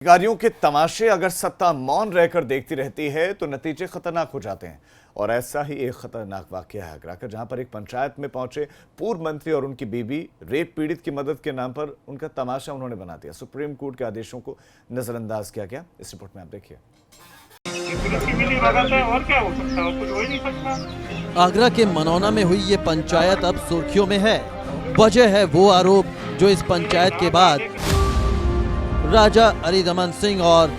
अधिकारियों के तमाशे अगर सत्ता मौन रहकर देखती रहती है तो नतीजे खतरनाक हो जाते हैं। और ऐसा ही एक खतरनाक वाकया है आगरा का, जहां पर एक पंचायत में पहुंचे पूर्व मंत्री और उनकी बीवी रेप पीड़ित की मदद के नाम पर उनका तमाशा उन्होंने बना दिया। सुप्रीम कोर्ट के आदेशों को नजरअंदाज किया गया। इस रिपोर्ट में आप देखिए। आगरा के मनौना में हुई ये पंचायत अब सुर्खियों में है। वजह है वो आरोप जो इस पंचायत के बाद राजा अरिदमन सिंह और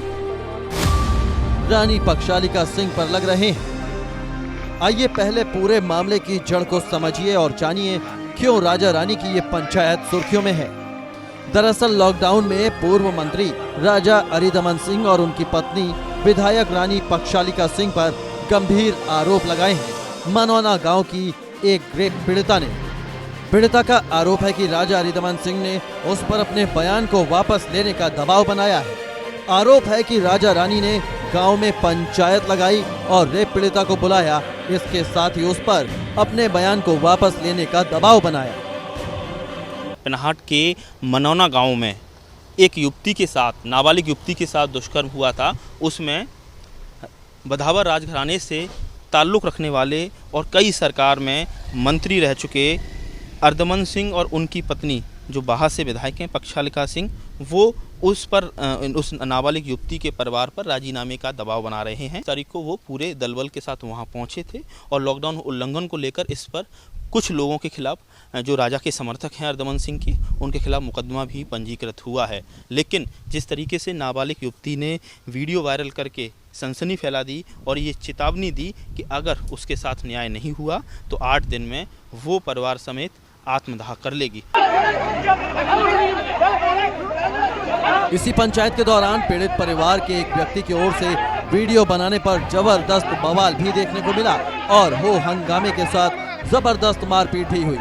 रानी पक्षालिका सिंह पर लग रहे हैं। आइए पहले पूरे मामले की जड़ को समझिए और जानिए क्यों राजा रानी की ये पंचायत सुर्खियों में है। दरअसल लॉकडाउन में पूर्व मंत्री राजा अरिदमन सिंह और उनकी पत्नी विधायक रानी पक्षालिका सिंह पर गंभीर आरोप लगाए हैं। मनौना गांव की एक रेप पीड़िता ने। पीड़िता का आरोप है कि राजा अरिदमन सिंह ने उस पर अपने बयान को वापस लेने का दबाव बनाया है। आरोप है कि राजा रानी ने गांव में पंचायत लगाई और रेप पीड़िता को बुलाया, इसके साथ ही उस पर अपने बयान को वापस लेने का दबाव बनाया। पिनाहट के मनौना गांव में एक युवती के साथ, नाबालिग युवती के साथ दुष्कर्म हुआ था। उसमें बधावर राजघराने से ताल्लुक़ रखने वाले और कई सरकार में मंत्री रह चुके अरिदमन सिंह और उनकी पत्नी जो बाहर से विधायक हैं पक्षालिका सिंह, वो उस नाबालिग युवती के परिवार पर राजीनामे का दबाव बना रहे हैं। तारीख को वो पूरे दलबल के साथ वहां पहुंचे थे और लॉकडाउन उल्लंघन को लेकर इस पर कुछ लोगों के खिलाफ, जो राजा के समर्थक हैं अरिदमन सिंह के, उनके खिलाफ मुकदमा भी पंजीकृत हुआ है। लेकिन जिस तरीके से नाबालिग युवती ने वीडियो वायरल करके सनसनी फैला दी और ये चेतावनी दी कि अगर उसके साथ न्याय नहीं हुआ तो 8 दिन में वो परिवार समेत आत्मदाह कर लेगी। इसी पंचायत के दौरान पीड़ित परिवार के एक व्यक्ति की ओर से वीडियो बनाने पर जबरदस्त बवाल भी देखने को मिला और हो हंगामे के साथ जबरदस्त मारपीट भी हुई।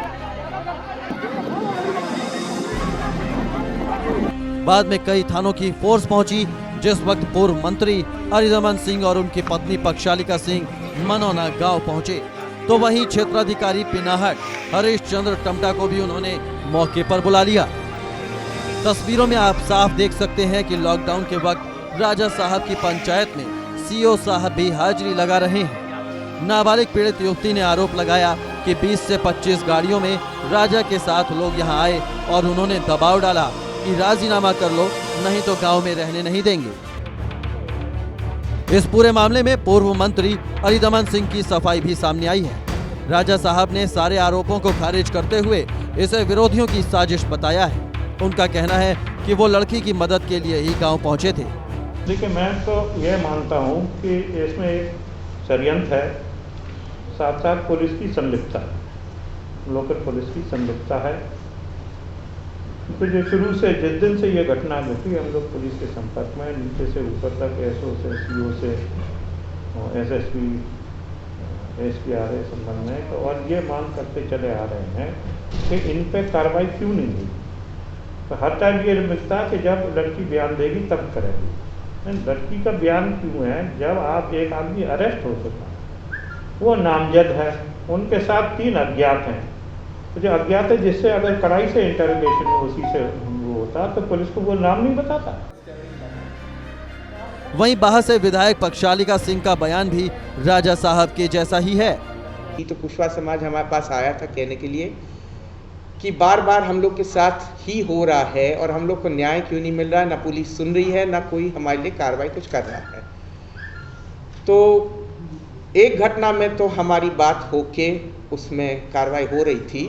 बाद में कई थानों की फोर्स पहुंची। जिस वक्त पूर्व मंत्री अरिदमन सिंह और उनकी पत्नी पक्षालिका सिंह मनौना गांव पहुंचे तो वहीं क्षेत्राधिकारी पिनाहट हरीश चंद्र टमटा को भी उन्होंने मौके पर बुला लिया। तस्वीरों में आप साफ देख सकते हैं कि लॉकडाउन के वक्त राजा साहब की पंचायत में सीओ साहब भी हाजिरी लगा रहे हैं। नाबालिग पीड़ित युवती ने आरोप लगाया कि 20 से 25 गाड़ियों में राजा के साथ लोग यहां आए और उन्होंने दबाव डाला कि राजीनामा कर लो, नहीं तो गांव में रहने नहीं देंगे। इस पूरे मामले में पूर्व मंत्री अरिदमन सिंह की सफाई भी सामने आई है। राजा साहब ने सारे आरोपों को खारिज करते हुए इसे विरोधियों की साजिश बताया है। उनका कहना है कि वो लड़की की मदद के लिए ही गांव पहुंचे थे। देखिए, मैं तो यह मानता हूं कि इसमें एक षड्यंत्र है, साथ साथ पुलिस की संलिप्तता, लोकल पुलिस की संलिप्तता है। तो जो शुरू से जिस दिन से ये घटना घटी, हम लोग पुलिस के संपर्क में नीचे से ऊपर तक एसओ से, सीओ से, एसएसपी, एसपीआर संबंध में, और ये मांग करते चले आ रहे हैं कि इन पे कार्रवाई क्यों नहीं हुई। तो हर टाइम ये मिलता है कि जब लड़की बयान देगी तब करेगी। लड़की का बयान क्यों है? जब आप एक आदमी अरेस्ट हो चुका है, वो नामजद है, उनके साथ 3 अज्ञात हैं। तो जो अज्ञात है, जिससे अगर कड़ाई से इंटरोगेशन में उसी से वो होता तो पुलिस को वो नाम नहीं बताता। वहीं बाहर से विधायक पक्षालिका सिंह का बयान भी राजा साहब के जैसा ही है। तो कुशवाहा समाज हमारे पास आया था कहने के लिए कि बार बार हम लोग के साथ ही हो रहा है और हम लोग को न्याय क्यों नहीं मिल रहा है, ना पुलिस सुन रही है, ना कोई हमारे लिए कार्रवाई कुछ कर रहा है। तो एक घटना में तो हमारी बात होके उसमें कार्रवाई हो रही थी,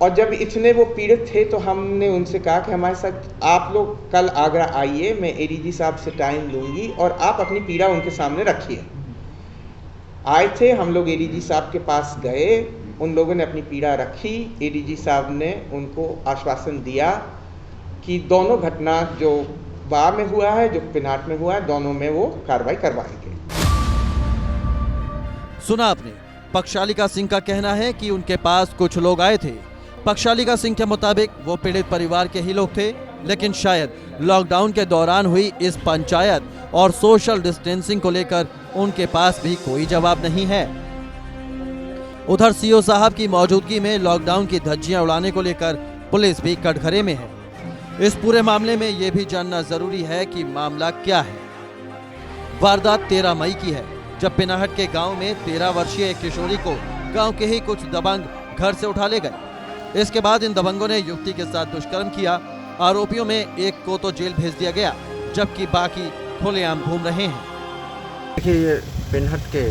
और जब इतने वो पीड़ित थे तो हमने उनसे कहा कि हमारे साथ आप लोग कल आगरा आइए, मैं एडीजी साहब से टाइम लूँगी और आप अपनी पीड़ा उनके सामने रखिए। आए थे हम लोग, एडीजी साहब के पास गए, उन लोगों ने अपनी पीड़ा रखी। एडीजी साहब ने उनको आश्वासन दिया कि दोनों घटना जो बाह में हुआ है, जो पिनाट में हुआ है, दोनों में वो कार्रवाई करवाएंगे। सुना आपने, पक्षालिका सिंह का कहना है कि उनके पास कुछ लोग आए थे। पक्षालिका सिंह के मुताबिक वो पीड़ित परिवार के ही लोग थे, लेकिन शायद लॉकडाउन के दौरान हुई इस पंचायत और सोशल डिस्टेंसिंग को लेकर उनके पास भी कोई जवाब नहीं है। उधर सीओ साहब की मौजूदगी में लॉकडाउन की धज्जियां उड़ाने को लेकर पुलिस भी कटघरे में है। इस पूरे मामले में ये भी जानना जरूरी है कि मामला क्या है। वारदात 13 मई की है, जब पिनाहट के गांव में 13 वर्षीय एक किशोरी को गांव के ही कुछ दबंग घर से उठा ले गए। इसके बाद इन दबंगों ने युवती के साथ दुष्कर्म किया। आरोपियों में एक को तो जेल भेज दिया गया, जबकि बाकी खुलेआम घूम रहे हैं। देखिए, ये पिनहट के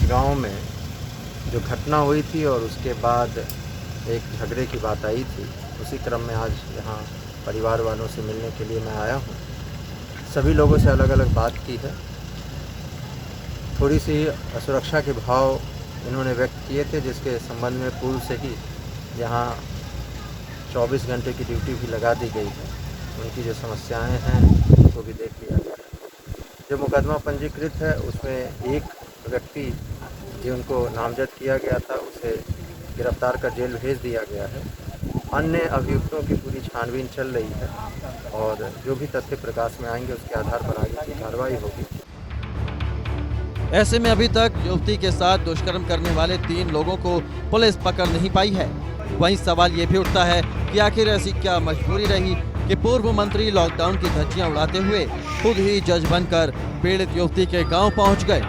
गांव में जो घटना हुई थी और उसके बाद एक झगड़े की बात आई थी, उसी क्रम में आज यहाँ परिवार वालों से मिलने के लिए मैं आया हूँ। सभी लोगों से अलग अलग बात की है। थोड़ी सी असुरक्षा के भाव इन्होंने व्यक्त किए थे, जिसके संबंध में पूर्व से ही यहाँ 24 घंटे की ड्यूटी भी लगा दी गई है। उनकी जो समस्याएं हैं उनको भी देख लिया गया है। जो मुकदमा पंजीकृत है उसमें एक व्यक्ति जिनको नामजद किया गया था उसे गिरफ्तार कर जेल भेज दिया गया है। अन्य अभियुक्तों की पूरी छानबीन चल रही है और जो भी तथ्य प्रकाश में आएंगे उसके आधार पर आगे की कार्रवाई होगी। ऐसे में अभी तक युवती के साथ दुष्कर्म करने वाले 3 लोगों को पुलिस पकड़ नहीं पाई है। वहीं सवाल ये भी उठता है कि आखिर ऐसी क्या मजबूरी रही कि पूर्व मंत्री लॉकडाउन की धज्जियां उड़ाते हुए खुद ही जज बनकर पीड़ित युवती के गांव पहुंच गए।